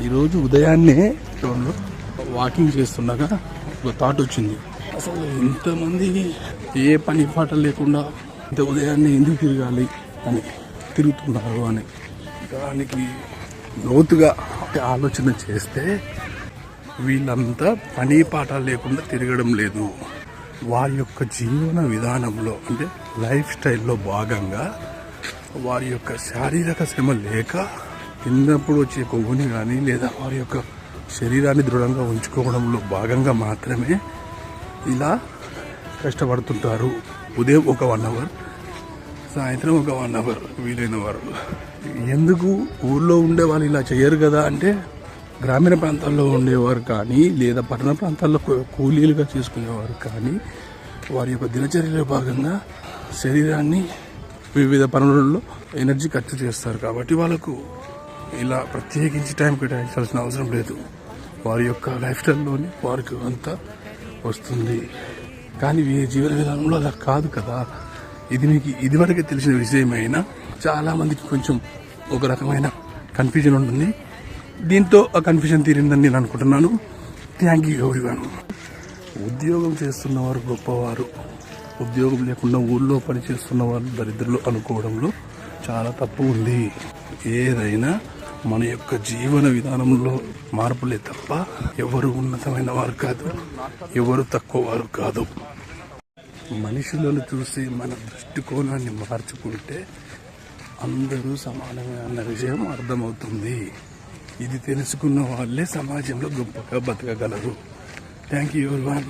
ఈరోజు ఉదయాన్నే వాకింగ్ చేస్తుండగా ఒక థాట్ వచ్చింది. అసలు ఇంతమంది ఏ పని పాట లేకుండా ఇంత ఉదయాన్నే ఎందుకు తిరగాలి అని తిరుగుతున్నారు అని దానికి లోతుగా ఆలోచన చేస్తే వీళ్ళంతా పని పాట లేకుండా తిరగడం లేదు. వారి యొక్క జీవన విధానంలో అంటే లైఫ్ స్టైల్లో భాగంగా వారి యొక్క శారీరక శ్రమ లేక తిన్నప్పుడు వచ్చే కొవ్వుని కానీ లేదా వారి యొక్క శరీరాన్ని దృఢంగా ఉంచుకోవడంలో భాగంగా మాత్రమే ఇలా కష్టపడుతుంటారు. ఉదయం ఒక 1 అవర్, సాయంత్రం ఒక 1 అవర్ వీలైన వారు. ఎందుకు ఊళ్ళో ఉండే వాళ్ళు ఇలా చేయరు కదా అంటే గ్రామీణ ప్రాంతాల్లో ఉండేవారు కానీ లేదా పట్టణ ప్రాంతాల్లో కూలీలుగా చేసుకునేవారు కానీ వారి యొక్క దినచర్యలో భాగంగా శరీరాన్ని వివిధ పనులలో ఎనర్జీ ఖర్చు చేస్తారు. కాబట్టి వాళ్ళకు ఇలా ప్రత్యేకించి టైం కేటాయించాల్సిన అవసరం లేదు. వారి యొక్క లైఫ్ స్టైల్లోని వారికి అంతా వస్తుంది. కానీ వీరి జీవన విధానంలో అలా కాదు కదా. ఇది మీకు ఇదివరకే తెలిసిన విషయమైనా చాలామందికి కొంచెం ఒక రకమైన కన్ఫ్యూజన్ ఉంటుంది. దీంతో ఆ కన్ఫ్యూజన్ తీరిందని నేను అనుకుంటున్నాను. Thank you everyone. ఉద్యోగం చేస్తున్నవారు గొప్పవారు, ఉద్యోగం లేకుండా ఊళ్ళో పనిచేస్తున్న వారు దరిద్రులు అనుకోవడంలో చాలా తప్పు ఉంది. ఏదైనా మన యొక్క జీవన విధానంలో మార్పులే తప్ప ఎవరు ఉన్నతమైన వారు కాదు, ఎవరు తక్కువ వారు కాదు. మనుషులను చూసి మన దృష్టికోణాన్ని మార్చుకుంటే అందరూ సమానమే అన్న విషయం అర్థమవుతుంది. ఇది తెలుసుకున్న వాళ్ళే సమాజంలో గొప్పగా బతకగలరు. Thank you everyone.